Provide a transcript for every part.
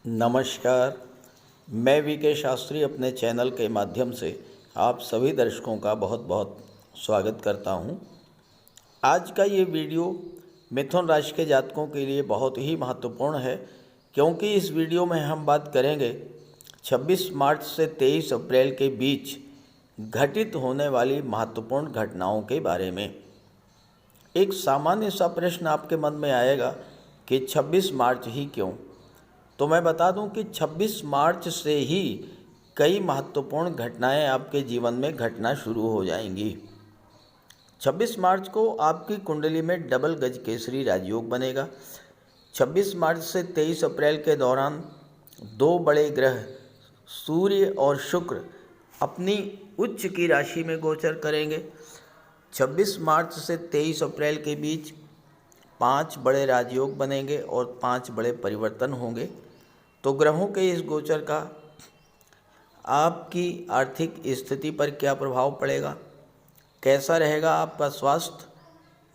नमस्कार। मैं वीके शास्त्री अपने चैनल के माध्यम से आप सभी दर्शकों का बहुत बहुत स्वागत करता हूं। आज का ये वीडियो मिथुन राशि के जातकों के लिए बहुत ही महत्वपूर्ण है, क्योंकि इस वीडियो में हम बात करेंगे 26 मार्च से 23 अप्रैल के बीच घटित होने वाली महत्वपूर्ण घटनाओं के बारे में। एक सामान्य सा प्रश्न आपके मन में आएगा कि 26 मार्च ही क्यों? तो मैं बता दूं कि 26 मार्च से ही कई महत्वपूर्ण घटनाएं आपके जीवन में घटना शुरू हो जाएंगी। 26 मार्च को आपकी कुंडली में डबल गज केसरी राजयोग बनेगा। 26 मार्च से 23 अप्रैल के दौरान दो बड़े ग्रह सूर्य और शुक्र अपनी उच्च की राशि में गोचर करेंगे। 26 मार्च से 23 अप्रैल के बीच 5 बड़े राजयोग बनेंगे और 5 बड़े परिवर्तन होंगे। तो ग्रहों के इस गोचर का आपकी आर्थिक स्थिति पर क्या प्रभाव पड़ेगा, कैसा रहेगा आपका स्वास्थ्य,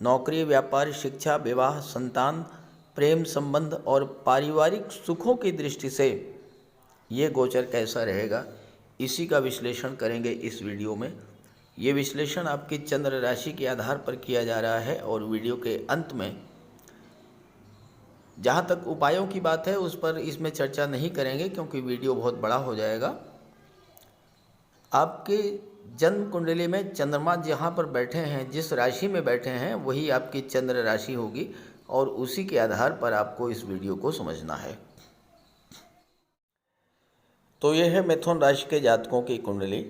नौकरी, व्यापार, शिक्षा, विवाह, संतान, प्रेम संबंध और पारिवारिक सुखों की दृष्टि से ये गोचर कैसा रहेगा, इसी का विश्लेषण करेंगे इस वीडियो में। ये विश्लेषण आपकी चंद्र राशि के आधार पर किया जा रहा है और वीडियो के अंत में जहाँ तक उपायों की बात है उस पर इसमें चर्चा नहीं करेंगे, क्योंकि वीडियो बहुत बड़ा हो जाएगा। आपके जन्म कुंडली में चंद्रमा जहाँ पर बैठे हैं, जिस राशि में बैठे हैं, वही आपकी चंद्र राशि होगी और उसी के आधार पर आपको इस वीडियो को समझना है। तो यह है मिथुन राशि के जातकों की कुंडली।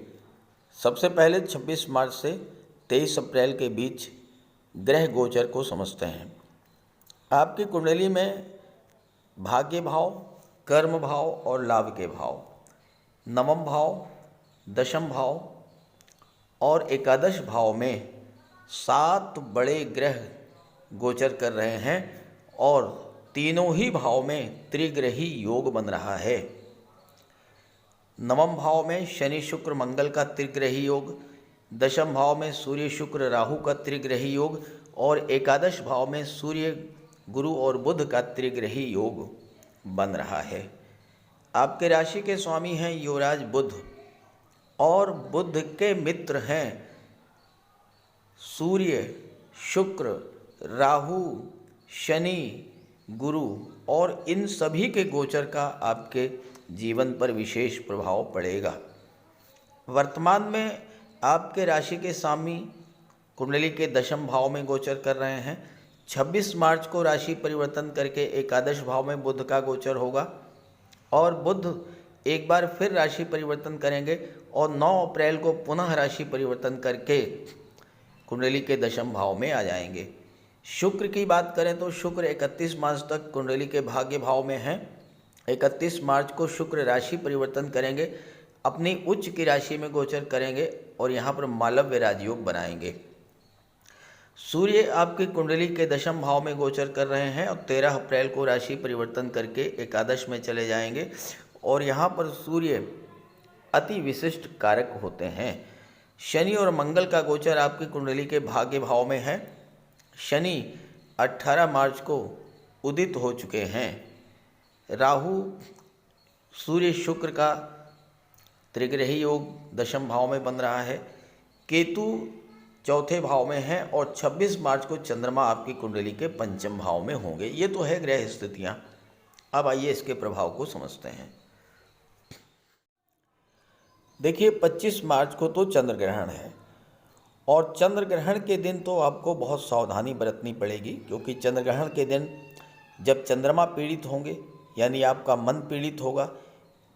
सबसे पहले 26 मार्च से 23 अप्रैल के बीच ग्रह गोचर को समझते हैं। आपकी कुंडली में भाग्य भाव, कर्म भाव और लाभ के भाव, नवम भाव, दशम भाव और एकादश भाव में 7 बड़े ग्रह गोचर कर रहे हैं और तीनों ही भाव में त्रिग्रही योग बन रहा है। नवम भाव में शनि शुक्र मंगल का त्रिग्रही योग, दशम भाव में सूर्य शुक्र राहु का त्रिग्रही योग और एकादश भाव में सूर्य गुरु और बुध का त्रिग्रही योग बन रहा है। आपके राशि के स्वामी हैं युवराज बुध और बुध के मित्र हैं सूर्य, शुक्र, राहु, शनि, गुरु, और इन सभी के गोचर का आपके जीवन पर विशेष प्रभाव पड़ेगा। वर्तमान में आपके राशि के स्वामी कुंडली के दशम भाव में गोचर कर रहे हैं। 26 मार्च को राशि परिवर्तन करके एकादश भाव में बुध का गोचर होगा और बुध एक बार फिर राशि परिवर्तन करेंगे और 9 अप्रैल को पुनः राशि परिवर्तन करके कुंडली के दशम भाव में आ जाएंगे। शुक्र की बात करें तो शुक्र 31 मार्च तक कुंडली के भाग्य भाव में हैं। 31 मार्च को शुक्र राशि परिवर्तन करेंगे, अपनी उच्च की राशि में गोचर करेंगे और यहाँ पर मालव्य राजयोग बनाएंगे। सूर्य आपकी कुंडली के दशम भाव में गोचर कर रहे हैं और 13 अप्रैल को राशि परिवर्तन करके एकादश में चले जाएंगे और यहाँ पर सूर्य अति विशिष्ट कारक होते हैं। शनि और मंगल का गोचर आपकी कुंडली के भाग्य भाव में है। शनि 18 मार्च को उदित हो चुके हैं। राहु सूर्य शुक्र का त्रिग्रही योग दशम भाव में बन रहा है। केतु चौथे भाव में हैं और 26 मार्च को चंद्रमा आपकी कुंडली के पंचम भाव में होंगे। ये तो है ग्रह स्थितियाँ। अब आइए इसके प्रभाव को समझते हैं। देखिए 25 मार्च को तो चंद्र ग्रहण है और चंद्र ग्रहण के दिन तो आपको बहुत सावधानी बरतनी पड़ेगी, क्योंकि चंद्र ग्रहण के दिन जब चंद्रमा पीड़ित होंगे, यानी आपका मन पीड़ित होगा,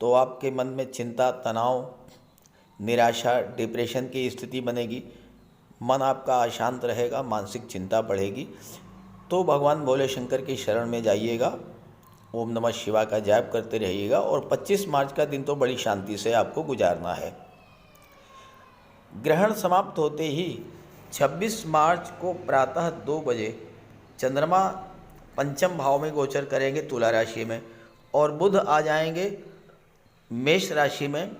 तो आपके मन में चिंता, तनाव, निराशा, डिप्रेशन की स्थिति बनेगी। मन आपका अशांत रहेगा, मानसिक चिंता बढ़ेगी। तो भगवान भोले शंकर की शरण में जाइएगा, ओम नमः शिवाय का जाप करते रहिएगा और 25 मार्च का दिन तो बड़ी शांति से आपको गुजारना है। ग्रहण समाप्त होते ही 26 मार्च को प्रातः 2 बजे चंद्रमा पंचम भाव में गोचर करेंगे तुला राशि में और बुध आ जाएंगे मेष राशि में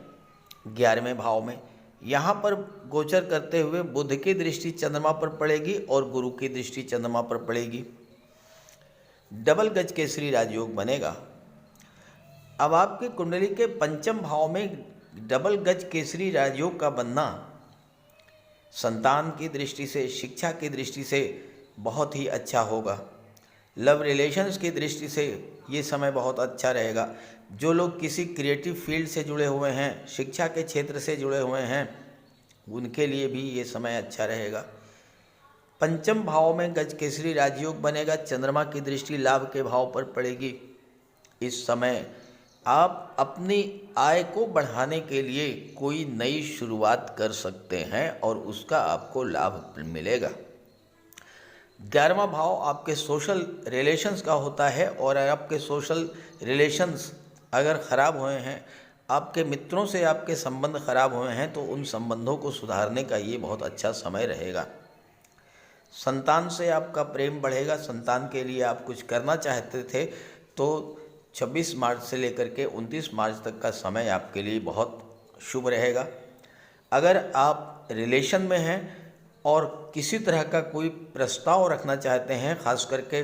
11वें भाव में। यहाँ पर गोचर करते हुए बुध की दृष्टि चंद्रमा पर पड़ेगी और गुरु की दृष्टि चंद्रमा पर पड़ेगी। डबल गज केसरी राजयोग बनेगा। अब आपकी कुंडली के पंचम भाव में डबल गज केसरी राजयोग का बनना संतान की दृष्टि से, शिक्षा की दृष्टि से बहुत ही अच्छा होगा। लव रिलेशंस की दृष्टि से ये समय बहुत अच्छा रहेगा। जो लोग किसी क्रिएटिव फील्ड से जुड़े हुए हैं, शिक्षा के क्षेत्र से जुड़े हुए हैं, उनके लिए भी ये समय अच्छा रहेगा। पंचम भाव में गज केसरी राजयोग बनेगा, चंद्रमा की दृष्टि लाभ के भाव पर पड़ेगी। इस समय आप अपनी आय को बढ़ाने के लिए कोई नई शुरुआत कर सकते हैं और उसका आपको लाभ मिलेगा। 11वां भाव आपके सोशल रिलेशंस का होता है और आपके सोशल रिलेशंस अगर ख़राब हुए हैं, आपके मित्रों से आपके संबंध खराब हुए हैं, तो उन संबंधों को सुधारने का ये बहुत अच्छा समय रहेगा। संतान से आपका प्रेम बढ़ेगा। संतान के लिए आप कुछ करना चाहते थे तो 26 मार्च से लेकर के 29 मार्च तक का समय आपके लिए बहुत शुभ रहेगा। अगर आप रिलेशन में हैं और किसी तरह का कोई प्रस्ताव रखना चाहते हैं, खास करके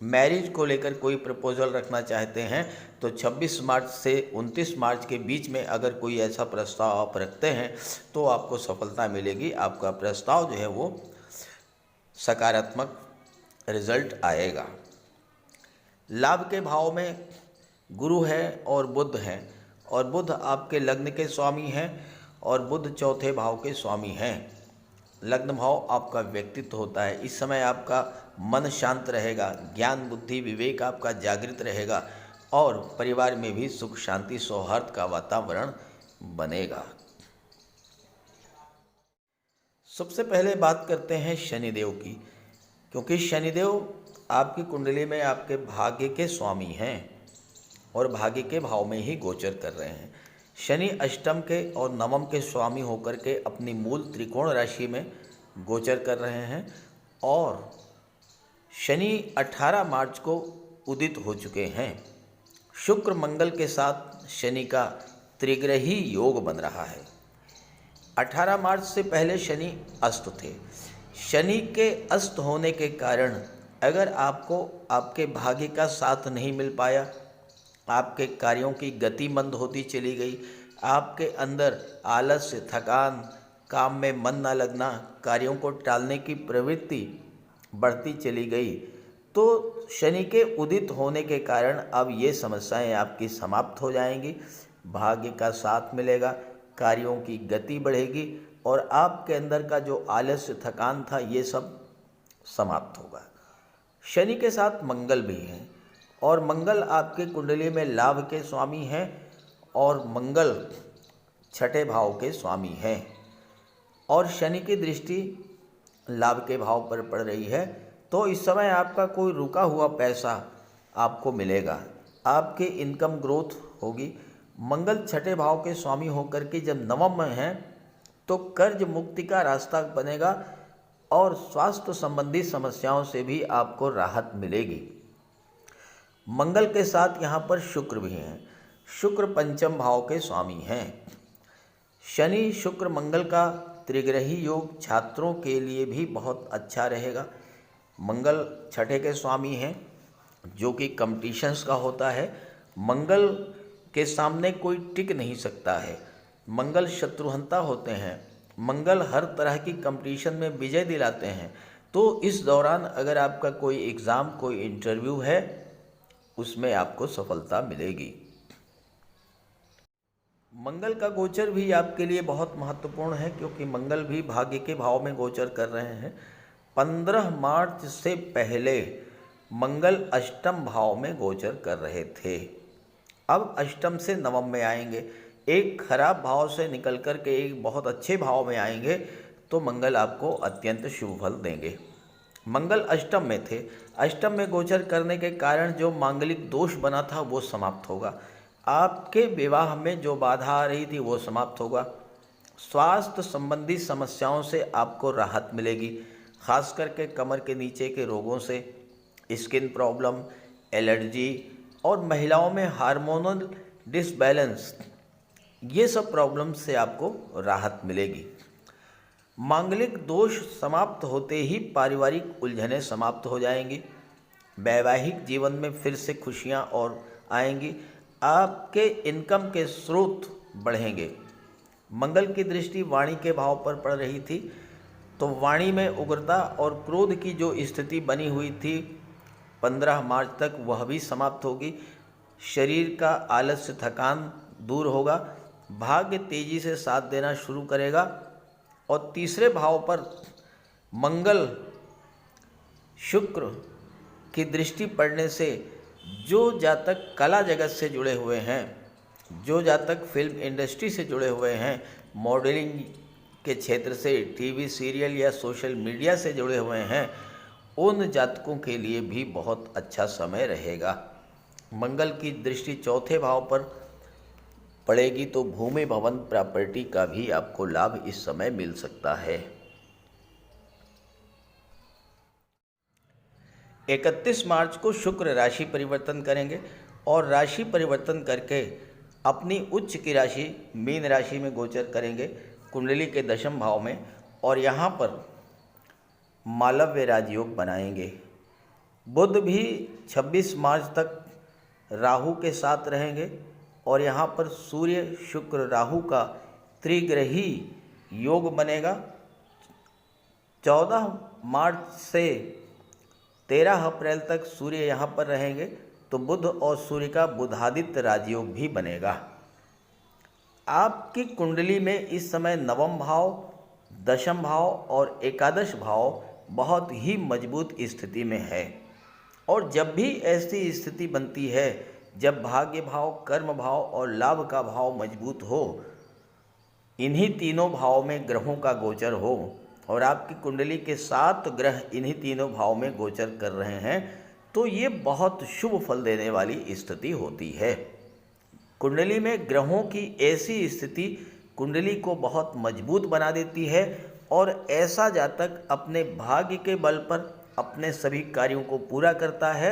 मैरिज को लेकर कोई प्रपोजल रखना चाहते हैं, तो 26 मार्च से 29 मार्च के बीच में अगर कोई ऐसा प्रस्ताव आप रखते हैं तो आपको सफलता मिलेगी। आपका प्रस्ताव जो है वो सकारात्मक रिजल्ट आएगा। लाभ के भाव में गुरु है और बुध है, और बुध आपके लग्न के स्वामी हैं और बुध चौथे भाव के स्वामी हैं। लग्न भाव आपका व्यक्तित्व होता है। इस समय आपका मन शांत रहेगा, ज्ञान बुद्धि विवेक आपका जागृत रहेगा और परिवार में भी सुख शांति सौहार्द का वातावरण बनेगा। सबसे पहले बात करते हैं शनिदेव की, क्योंकि शनिदेव आपकी कुंडली में आपके भाग्य के स्वामी हैं और भाग्य के भाव में ही गोचर कर रहे हैं। शनि अष्टम के और नवम के स्वामी होकर के अपनी मूल त्रिकोण राशि में गोचर कर रहे हैं और शनि 18 मार्च को उदित हो चुके हैं। शुक्र मंगल के साथ शनि का त्रिग्रही योग बन रहा है। 18 मार्च से पहले शनि अस्त थे। शनि के अस्त होने के कारण अगर आपको आपके भाग्य का साथ नहीं मिल पाया, आपके कार्यों की गति मंद होती चली गई, आपके अंदर आलस्य, थकान, काम में मन न लगना, कार्यों को टालने की प्रवृत्ति बढ़ती चली गई, तो शनि के उदित होने के कारण अब ये समस्याएं आपकी समाप्त हो जाएंगी। भाग्य का साथ मिलेगा, कार्यों की गति बढ़ेगी और आपके अंदर का जो आलस्य, थकान था, ये सब समाप्त होगा। शनि के साथ मंगल भी हैं और मंगल आपके कुंडली में लाभ के स्वामी हैं और मंगल छठे भाव के स्वामी हैं और शनि की दृष्टि लाभ के भाव पर पड़ रही है। तो इस समय आपका कोई रुका हुआ पैसा आपको मिलेगा, आपकी इनकम ग्रोथ होगी। मंगल छठे भाव के स्वामी होकर के जब नवम में हैं तो कर्ज मुक्ति का रास्ता बनेगा और स्वास्थ्य संबंधी समस्याओं से भी आपको राहत मिलेगी। मंगल के साथ यहाँ पर शुक्र भी हैं। शुक्र पंचम भाव के स्वामी हैं। शनि शुक्र मंगल का त्रिग्रही योग छात्रों के लिए भी बहुत अच्छा रहेगा। मंगल छठे के स्वामी हैं जो कि कंपटीशंस का होता है। मंगल के सामने कोई टिक नहीं सकता है। मंगल शत्रुहंता होते हैं। मंगल हर तरह की कंपटीशन में विजय दिलाते हैं। तो इस दौरान अगर आपका कोई एग्ज़ाम, कोई इंटरव्यू है, उसमें आपको सफलता मिलेगी। मंगल का गोचर भी आपके लिए बहुत महत्वपूर्ण है क्योंकि मंगल भी भाग्य के भाव में गोचर कर रहे हैं। 15 मार्च से पहले मंगल अष्टम भाव में गोचर कर रहे थे, अब अष्टम से नवम में आएंगे। एक खराब भाव से निकल कर के एक बहुत अच्छे भाव में आएंगे तो मंगल आपको अत्यंत शुभ फल देंगे। मंगल अष्टम में थे, अष्टम में गोचर करने के कारण जो मांगलिक दोष बना था वो समाप्त होगा। आपके विवाह में जो बाधा आ रही थी वो समाप्त होगा। स्वास्थ्य संबंधी समस्याओं से आपको राहत मिलेगी, खास करके कमर के नीचे के रोगों से, स्किन प्रॉब्लम, एलर्जी और महिलाओं में हार्मोनल डिसबैलेंस, ये सब प्रॉब्लम से आपको राहत मिलेगी। मांगलिक दोष समाप्त होते ही पारिवारिक उलझनें समाप्त हो जाएंगी। वैवाहिक जीवन में फिर से खुशियां और आएंगी। आपके इनकम के स्रोत बढ़ेंगे। मंगल की दृष्टि वाणी के भाव पर पड़ रही थी, तो वाणी में उग्रता और क्रोध की जो स्थिति बनी हुई थी 15 मार्च तक, वह भी समाप्त होगी। शरीर का आलस्य, थकान दूर होगा। भाग्य तेजी से साथ देना शुरू करेगा। और तीसरे भाव पर मंगल शुक्र की दृष्टि पड़ने से जो जातक कला जगत से जुड़े हुए हैं, जो जातक फिल्म इंडस्ट्री से जुड़े हुए हैं, मॉडलिंग के क्षेत्र से, टीवी सीरियल या सोशल मीडिया से जुड़े हुए हैं, उन जातकों के लिए भी बहुत अच्छा समय रहेगा। मंगल की दृष्टि चौथे भाव पर पड़ेगी तो भूमि भवन प्रॉपर्टी का भी आपको लाभ इस समय मिल सकता है। 31 मार्च को शुक्र राशि परिवर्तन करेंगे और राशि परिवर्तन करके अपनी उच्च की राशि मीन राशि में गोचर करेंगे, कुंडली के दशम भाव में, और यहाँ पर मालव्य राजयोग बनाएंगे। बुध भी 26 मार्च तक राहु के साथ रहेंगे और यहाँ पर सूर्य शुक्र राहु का त्रिग्रही योग बनेगा। 14 मार्च से 13 अप्रैल तक सूर्य यहाँ पर रहेंगे, तो बुध और सूर्य का बुधादित्य राजयोग भी बनेगा। आपकी कुंडली में इस समय नवम भाव, दशम भाव और एकादश भाव बहुत ही मजबूत स्थिति में है। और जब भी ऐसी स्थिति बनती है, जब भाग्य भाव, कर्म भाव और लाभ का भाव मजबूत हो, इन्हीं तीनों भाव में ग्रहों का गोचर हो, और आपकी कुंडली के 7 ग्रह इन्हीं तीनों भाव में गोचर कर रहे हैं, तो ये बहुत शुभ फल देने वाली स्थिति होती है। कुंडली में ग्रहों की ऐसी स्थिति कुंडली को बहुत मजबूत बना देती है और ऐसा जातक अपने भाग्य के बल पर अपने सभी कार्यों को पूरा करता है,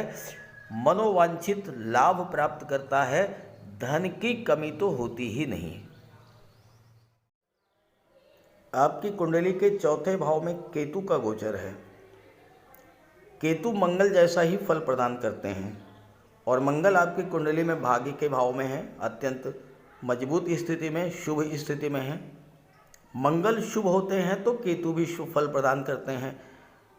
मनोवांछित लाभ प्राप्त करता है, धन की कमी तो होती ही नहीं। आपकी कुंडली के चौथे भाव में केतु का गोचर है। केतु मंगल जैसा ही फल प्रदान करते हैं और मंगल आपकी कुंडली में भाग्य के भाव में है, अत्यंत मजबूत स्थिति में, शुभ स्थिति में है। मंगल शुभ होते हैं तो केतु भी शुभ फल प्रदान करते हैं।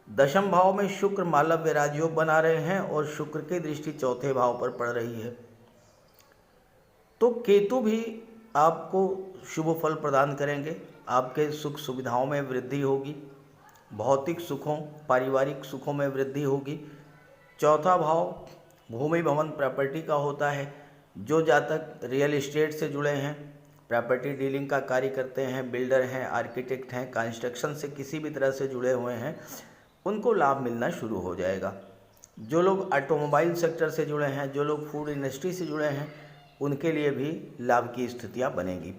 दशम भाव में शुक्र मालव्य राजयोग बना रहे हैं और शुक्र की दृष्टि चौथे भाव पर पड़ रही है, तो केतु भी आपको शुभ फल प्रदान करेंगे। आपके सुख सुविधाओं में वृद्धि होगी, भौतिक सुखों, पारिवारिक सुखों में वृद्धि होगी। चौथा भाव भूमि भवन प्रॉपर्टी का होता है। जो जातक रियल एस्टेट से जुड़े हैं, प्रॉपर्टी डीलिंग का कार्य करते हैं, बिल्डर हैं, आर्किटेक्ट हैं, कंस्ट्रक्शन से किसी भी तरह से जुड़े हुए हैं, उनको लाभ मिलना शुरू हो जाएगा। जो लोग ऑटोमोबाइल सेक्टर से जुड़े हैं, जो लोग फूड इंडस्ट्री से जुड़े हैं, उनके लिए भी लाभ की स्थितियां बनेंगी।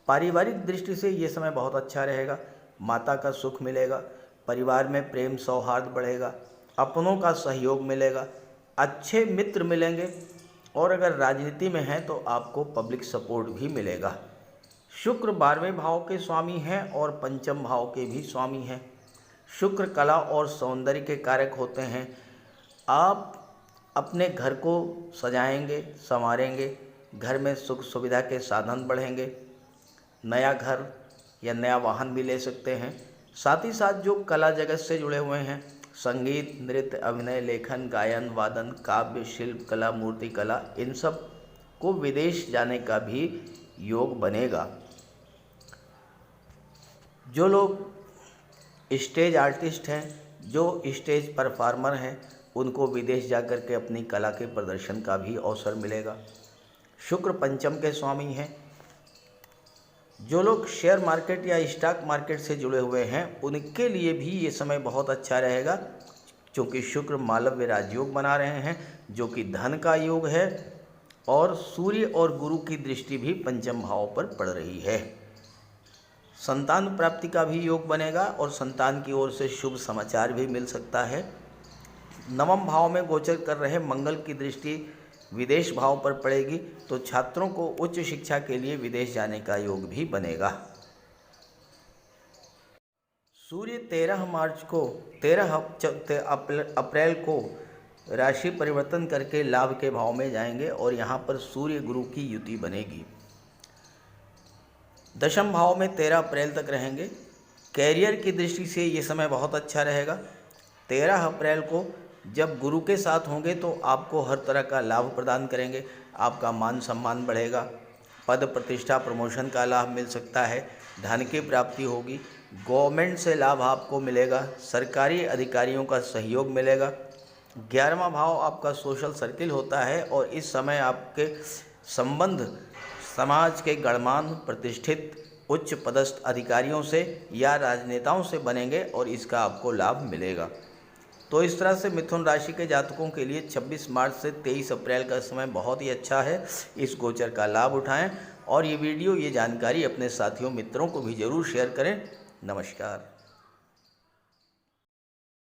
पारिवारिक दृष्टि से ये समय बहुत अच्छा रहेगा। माता का सुख मिलेगा, परिवार में प्रेम सौहार्द बढ़ेगा, अपनों का सहयोग मिलेगा, अच्छे मित्र मिलेंगे, और अगर राजनीति में हैं तो आपको पब्लिक सपोर्ट भी मिलेगा। शुक्र 12वें भाव के स्वामी हैं और पंचम भाव के भी स्वामी हैं। शुक्र कला और सौंदर्य के कारक होते हैं। आप अपने घर को सजाएंगे, संवारेंगे, घर में सुख सुविधा के साधन बढ़ेंगे, नया घर या नया वाहन भी ले सकते हैं। साथ ही साथ जो कला जगत से जुड़े हुए हैं, संगीत, नृत्य, अभिनय, लेखन, गायन, वादन, काव्य, शिल्प कला, मूर्ति कला, इन सब को विदेश जाने का भी योग बनेगा। जो लोग स्टेज आर्टिस्ट हैं, जो स्टेज परफॉर्मर हैं, उनको विदेश जाकर के अपनी कला के प्रदर्शन का भी अवसर मिलेगा। शुक्र पंचम के स्वामी हैं। जो लोग शेयर मार्केट या स्टॉक मार्केट से जुड़े हुए हैं, उनके लिए भी ये समय बहुत अच्छा रहेगा, क्योंकि शुक्र मालव्य राजयोग बना रहे हैं जो कि धन का योग है, और सूर्य और गुरु की दृष्टि भी पंचम भाव पर पड़ रही है। संतान प्राप्ति का भी योग बनेगा और संतान की ओर से शुभ समाचार भी मिल सकता है। नवम भाव में गोचर कर रहे मंगल की दृष्टि विदेश भाव पर पड़ेगी, तो छात्रों को उच्च शिक्षा के लिए विदेश जाने का योग भी बनेगा। सूर्य 13 अप्रैल को राशि परिवर्तन करके लाभ के भाव में जाएंगे और यहाँ पर सूर्य गुरु की युति बनेगी। दशम भाव में 13 अप्रैल तक रहेंगे। कैरियर की दृष्टि से ये समय बहुत अच्छा रहेगा। 13 अप्रैल को जब गुरु के साथ होंगे तो आपको हर तरह का लाभ प्रदान करेंगे। आपका मान सम्मान बढ़ेगा, पद प्रतिष्ठा प्रमोशन का लाभ मिल सकता है, धन की प्राप्ति होगी, गवर्नमेंट से लाभ आपको मिलेगा, सरकारी अधिकारियों का सहयोग मिलेगा। 11वां भाव आपका सोशल सर्किल होता है और इस समय आपके संबंध समाज के गणमान्य प्रतिष्ठित उच्च पदस्थ अधिकारियों से या राजनेताओं से बनेंगे और इसका आपको लाभ मिलेगा। तो इस तरह से मिथुन राशि के जातकों के लिए 26 मार्च से 23 अप्रैल का समय बहुत ही अच्छा है। इस गोचर का लाभ उठाएं और ये वीडियो, ये जानकारी अपने साथियों मित्रों को भी ज़रूर शेयर करें। नमस्कार।